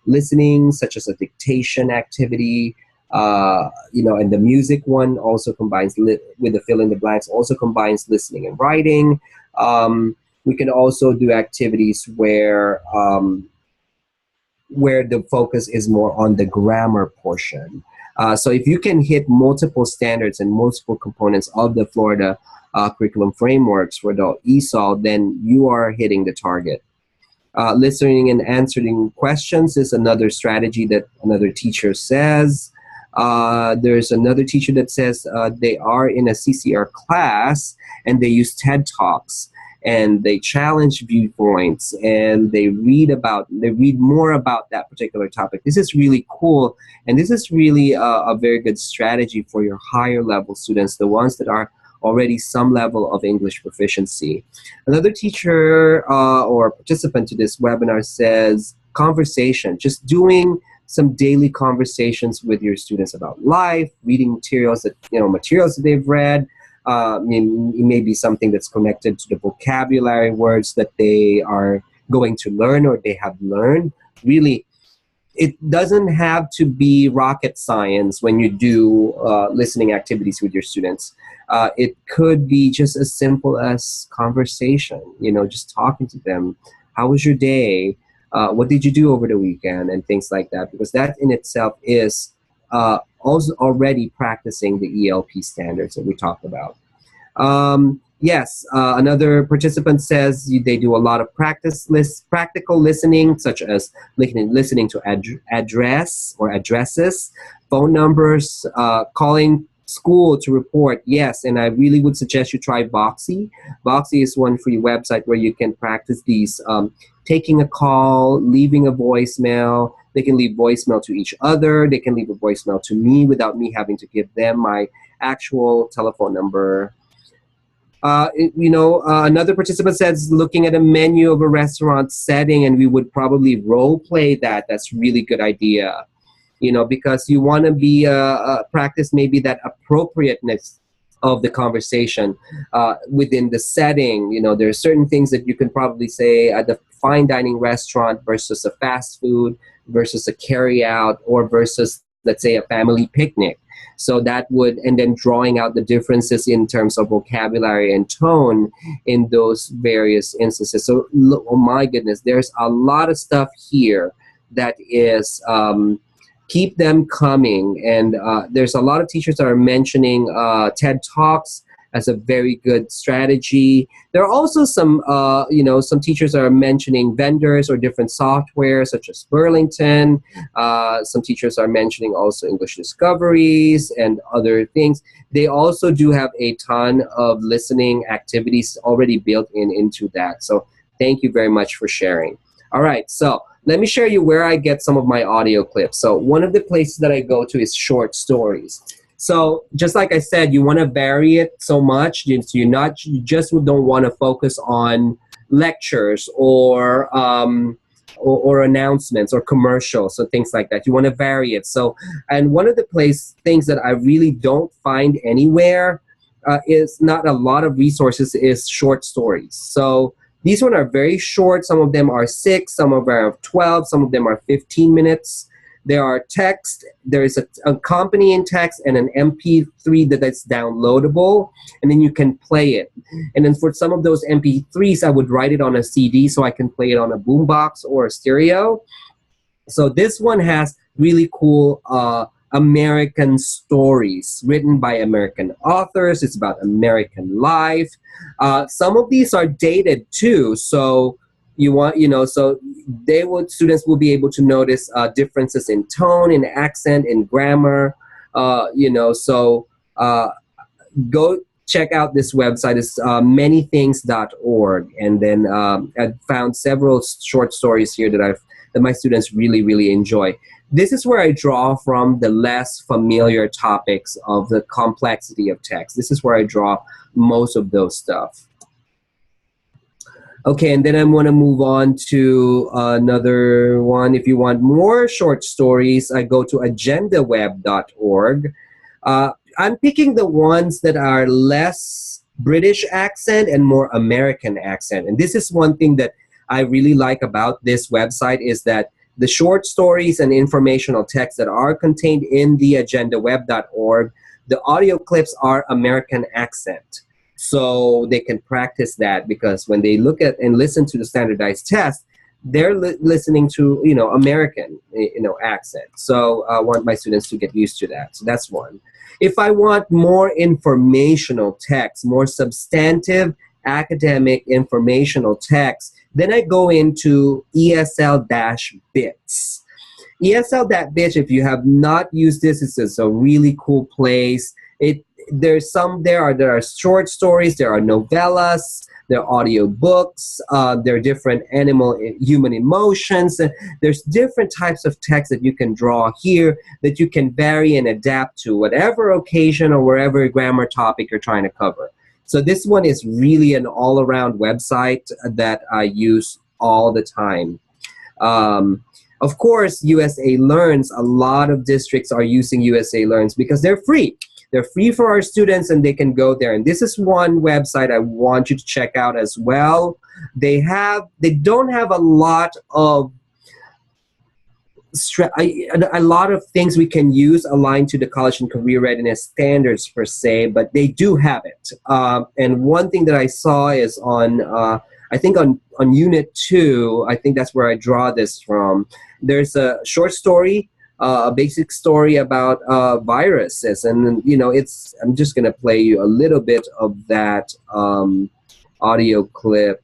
listening, such as a dictation activity. And the music one also combines with the fill in the blanks, also combines listening and writing. We can also do activities where the focus is more on the grammar portion. So if you can hit multiple standards and multiple components of the Florida curriculum frameworks for adult ESOL, then you are hitting the target. Listening and answering questions is another strategy that another teacher says. There's another teacher that says they are in a CCR class and they use TED Talks and they challenge viewpoints and they read more about that particular topic. This is really cool, and this is really a very good strategy for your higher level students, the ones that are already some level of English proficiency. Another teacher or participant to this webinar says conversation, just doing some daily conversations with your students about life, reading materials that they've read. It may be something that's connected to the vocabulary words that they are going to learn or they have learned. Really, it doesn't have to be rocket science when you do listening activities with your students. It could be just as simple as conversation, just talking to them. How was your day? What did you do over the weekend? And things like that, because that in itself is also already practicing the ELP standards that we talked about. Yes, another participant says they do a lot of practical listening, such as listening to addresses, phone numbers, calling school to report. Yes, and I really would suggest you try Voxy. Voxy is one free website where you can practice these, taking a call, leaving a voicemail. They can leave voicemail to each other. They can leave a voicemail to me without me having to give them my actual telephone number. Another participant says looking at a menu of a restaurant setting, and we would probably role play that. That's really good idea, because you want to be practice maybe that appropriateness of the conversation within the setting. There are certain things that you can probably say at the fine dining restaurant versus a fast food versus a carry out, or versus, let's say, a family picnic. So that would, and then drawing out the differences in terms of vocabulary and tone in those various instances. So, oh my goodness, there's a lot of stuff here that is, keep them coming. And there's a lot of teachers that are mentioning TED Talks as a very good strategy. There are also some, some teachers are mentioning vendors or different software such as Burlington. Some teachers are mentioning also English Discoveries and other things. They also do have a ton of listening activities already built into that. So thank you very much for sharing. All right, so let me share you where I get some of my audio clips. So one of the places that I go to is short stories. So just like I said, you want to vary it so much. You just don't want to focus on lectures or or announcements or commercials, so things like that. You want to vary it. So, and one of the things that I really don't find anywhere is not a lot of resources is short stories. So these ones are very short. Some of them are 6, some of them are 12, some of them are 15 minutes. There are text, there is a accompanying text and an MP3 that's downloadable, and then you can play it. And then for some of those MP3s, I would write it on a CD so I can play it on a boombox or a stereo. So this one has really cool American stories written by American authors. It's about American life. Some of these are dated too, so so students will be able to notice differences in tone, in accent, in grammar. So go check out this website. It's manythings.org, and then I found several short stories here that my students really, really enjoy. This is where I draw from the less familiar topics of the complexity of text. This is where I draw most of those stuff. Okay, and then I'm going to move on to another one. If you want more short stories, I go to agendaweb.org. I'm picking the ones that are less British accent and more American accent. And this is one thing that I really like about this website, is that the short stories and informational text that are contained in the agendaweb.org, the audio clips are American accent. So they can practice that, because when they look at and listen to the standardized test, they're listening to, American, accent. So I want my students to get used to that. So that's one. If I want more informational text, more substantive academic informational text, then I go into ESL-Bits. ESL-Bits, if you have not used this, it's a really cool place. There are short stories, there are novellas, there are audio books, there are different human emotions. There's different types of text that you can draw here that you can vary and adapt to whatever occasion or wherever grammar topic you're trying to cover. So this one is really an all-around website that I use all the time. Of course, USA Learns, a lot of districts are using USA Learns because they're free. They're free for our students, and they can go there. And this is one website I want you to check out as well. They don't have a lot of things we can use aligned to the college and career readiness standards per se, but they do have it. And one thing that I saw is on Unit 2, I think that's where I draw this from. There's a short story, a basic story about viruses, and I'm just gonna play you a little bit of that audio clip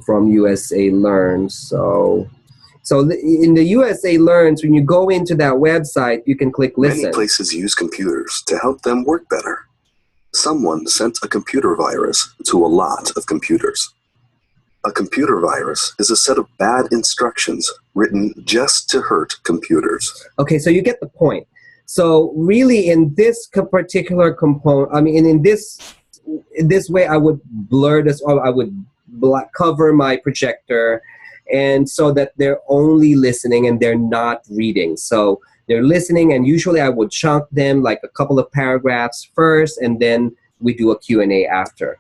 from USA Learns. So in the USA Learns, when you go into that website, you can click listen. Many places use computers to help them work better. Someone sent a computer virus to a lot of computers. A computer virus is a set of bad instructions written just to hurt computers. Okay, so you get the point. So really, in this particular component, in this way, I would blur this, or I would cover my projector, and so that they're only listening and they're not reading. So they're listening, and usually I would chunk them like a couple of paragraphs first, and then we do a Q&A after.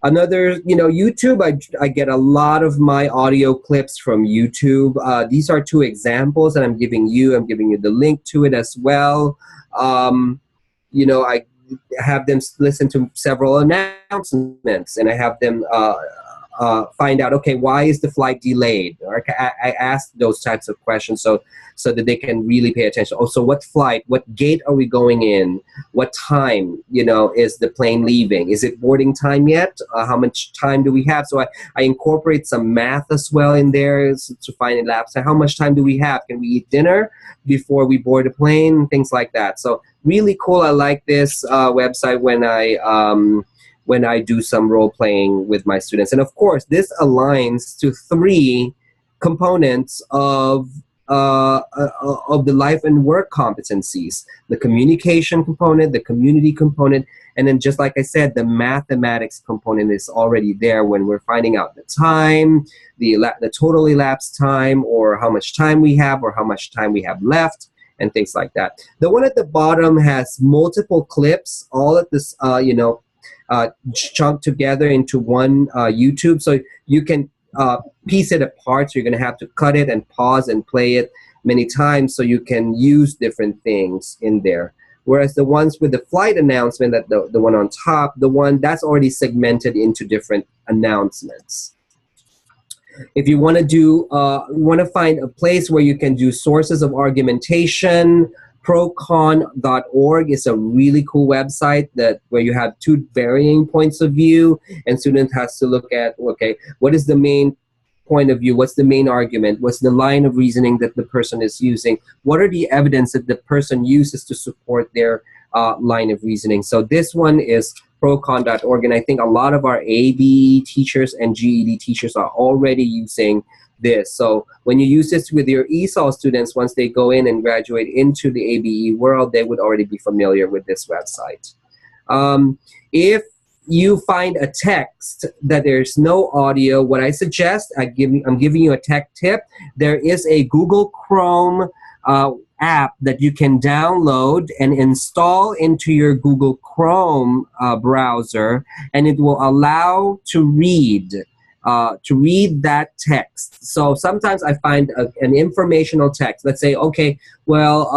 YouTube, I get a lot of my audio clips from YouTube. These are 2 examples that I'm giving you. I'm giving you the link to it as well. I have them listen to several announcements, and I have them find out, okay, why is the flight delayed? Or I ask those types of questions so that they can really pay attention. Also, what flight, what gate are we going in? What time, is the plane leaving? Is it boarding time yet? How much time do we have? So I incorporate some math as well in there to find a lapse. So how much time do we have? Can we eat dinner before we board the plane? Things like that. So really cool. I like this website when I do some role playing with my students. And of course, this aligns to 3 components of of the life and work competencies, the communication component, the community component, and then just like I said, the mathematics component is already there when we're finding out the time, the total elapsed time, or how much time we have, or how much time we have left, and things like that. The one at the bottom has multiple clips, all at this, chunked together into one YouTube, so you can piece it apart. So you're going to have to cut it and pause and play it many times so you can use different things in there. Whereas the ones with the flight announcement, that the one on top, the one that's already segmented into different announcements. If you want to do, want to find a place where you can do sources of argumentation, ProCon.org is a really cool website where you have two varying points of view, and student has to look at, okay, what is the main point of view? What's the main argument? What's the line of reasoning that the person is using? What are the evidence that the person uses to support their line of reasoning? So this one is ProCon.org, and I think a lot of our ABE teachers and GED teachers are already using this. So when you use this with your ESL students, once they go in and graduate into the ABE world, they would already be familiar with this website. If you find a text that there's no audio, what I suggest, I'm giving you a tech tip. There is a Google Chrome app that you can download and install into your Google Chrome browser, and it will allow to read that text. So sometimes I find an informational text. Let's say, okay, well,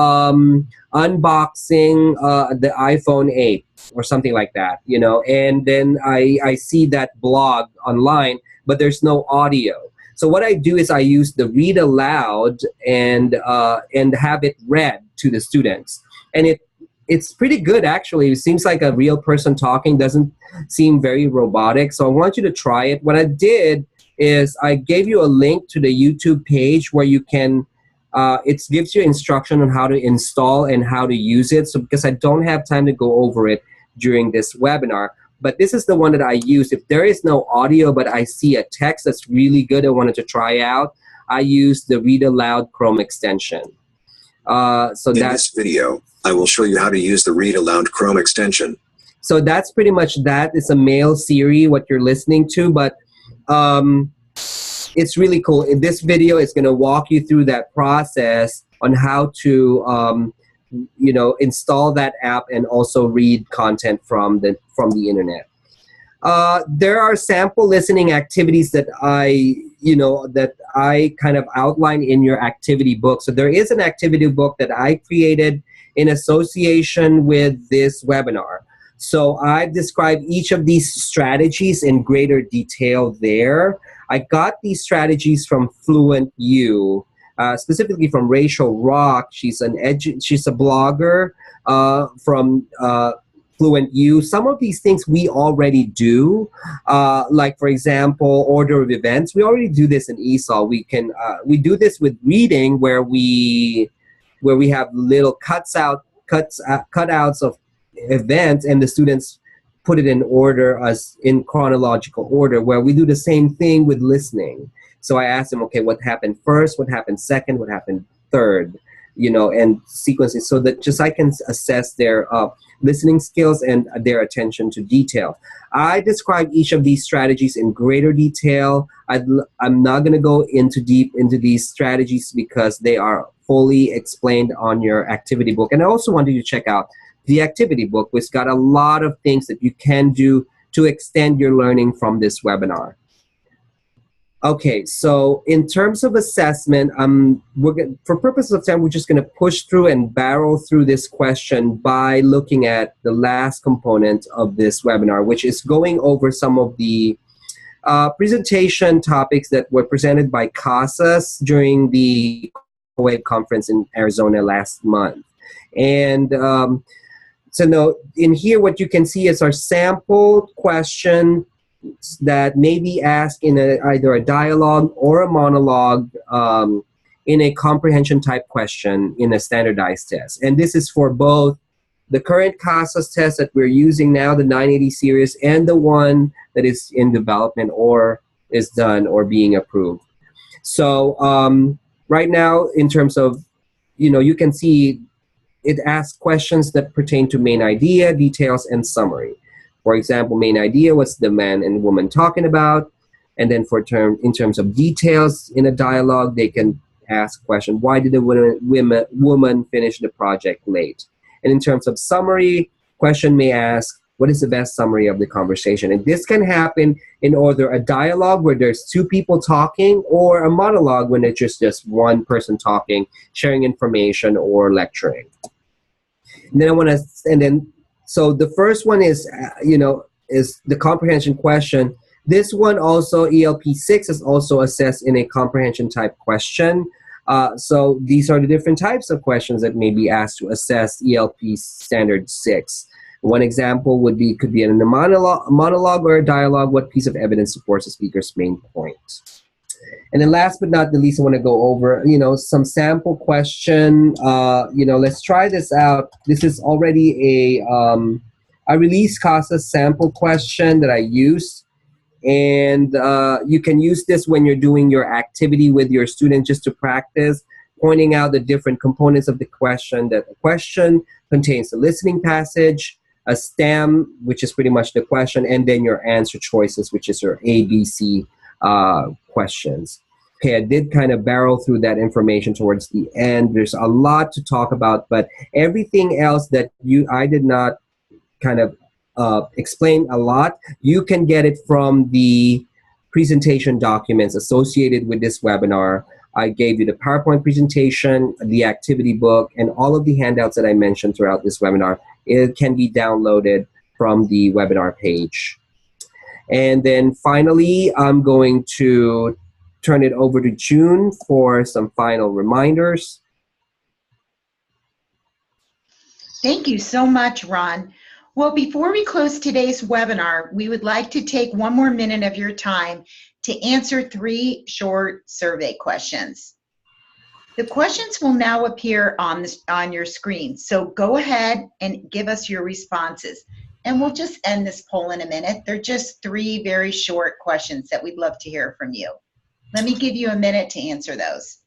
unboxing the iPhone 8 or something like that, and then I see that blog online, but there's no audio. So what I do is I use the read aloud and have it read to the students, and it's pretty good, actually. It seems like a real person talking, doesn't seem very robotic. So I want you to try it. What I did is I gave you a link to the YouTube page where you can, it gives you instruction on how to install and how to use it. So because I don't have time to go over it during this webinar, but this is the one that I use. If there is no audio, but I see a text that's really good I wanted to try out, I use the Read Aloud Chrome extension. In this video, I will show you how to use the Read Aloud Chrome extension. So that's pretty much that. It's a male Siri, what you're listening to, but it's really cool. In this video, it's going to walk you through that process on how to install that app and also read content from the internet. There are sample listening activities that I kind of outline in your activity book. So there is an activity book that I created in association with this webinar. So I've described each of these strategies in greater detail there. I got these strategies from Fluent U, specifically from Rachel Rock. She's a blogger from Fluent U. Some of these things we already do, like for example, order of events. We already do this in ESL. We do this with reading, where we have little cutouts of events, and the students put it in order, as in chronological order, where we do the same thing with listening. So I asked them, okay, what happened first, what happened second, what happened third, and sequencing, so that just I can assess their listening skills and their attention to detail. I describe each of these strategies in greater detail. I'm not going to go deep into these strategies because they are fully explained on your activity book. And I also wanted you to check out the activity book, which got a lot of things that you can do to extend your learning from this webinar. Okay, so in terms of assessment, for purposes of time, we're just going to push through and barrel through this question by looking at the last component of this webinar, which is going over some of the presentation topics that were presented by CASAS during the Wave conference in Arizona last month. And so now in here, what you can see is our sample question that may be asked in either a dialogue or a monologue in a comprehension type question in a standardized test. And this is for both the current CASAS test that we're using now, the 980 series, and the one that is in development or is done or being approved. So right now, in terms of, you can see it asks questions that pertain to main idea, details, and summary. For example, main idea, what's the man and woman talking about? And then in terms of details in a dialogue, they can ask question, why did the woman finish the project late? And in terms of summary, question may ask, what is the best summary of the conversation? And this can happen in either a dialogue where there's two people talking, or a monologue when it's just one person talking, sharing information or lecturing. And then so the first one is, is the comprehension question. This one also, ELP 6 is also assessed in a comprehension type question. So these are the different types of questions that may be asked to assess ELP Standard 6. One example could be in a monologue or a dialogue, what piece of evidence supports the speaker's main point? And then last but not the least, I want to go over, some sample question. Let's try this out. This is already a release CASAS sample question that I used. And you can use this when you're doing your activity with your student, just to practice pointing out the different components of the question. That the question contains the listening passage, a stem, which is pretty much the question, and then your answer choices, which is your ABC questions. Okay, I did kind of barrel through that information towards the end. There's a lot to talk about, but everything else that I did not kind of explain a lot, you can get it from the presentation documents associated with this webinar. I gave you the PowerPoint presentation, the activity book, and all of the handouts that I mentioned throughout this webinar. It can be downloaded from the webinar page. And then finally, I'm going to turn it over to June for some final reminders. Thank you so much, Ron. Well, before we close today's webinar, we would like to take one more minute of your time to answer 3 short survey questions. The questions will now appear on your screen, so go ahead and give us your responses. And we'll just end this poll in a minute. They're just 3 very short questions that we'd love to hear from you. Let me give you a minute to answer those.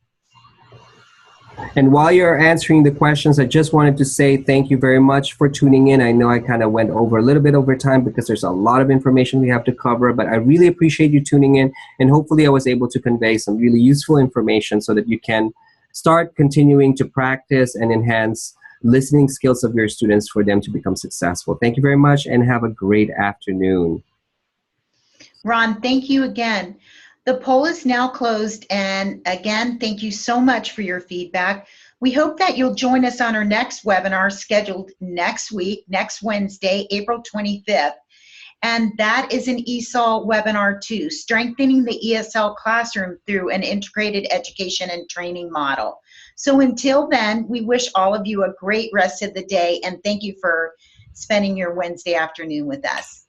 And while you're answering the questions, I just wanted to say thank you very much for tuning in. I know I kind of went over a little bit over time because there's a lot of information we have to cover, but I really appreciate you tuning in, and hopefully I was able to convey some really useful information so that you can start continuing to practice and enhance listening skills of your students for them to become successful. Thank you very much, and have a great afternoon. Ron, thank you again. The poll is now closed, and again, thank you so much for your feedback. We hope that you'll join us on our next webinar scheduled next week, next Wednesday, April 25th. And that is an ESL webinar 2, Strengthening the ESL Classroom Through an Integrated Education and Training Model. So until then, we wish all of you a great rest of the day, and thank you for spending your Wednesday afternoon with us.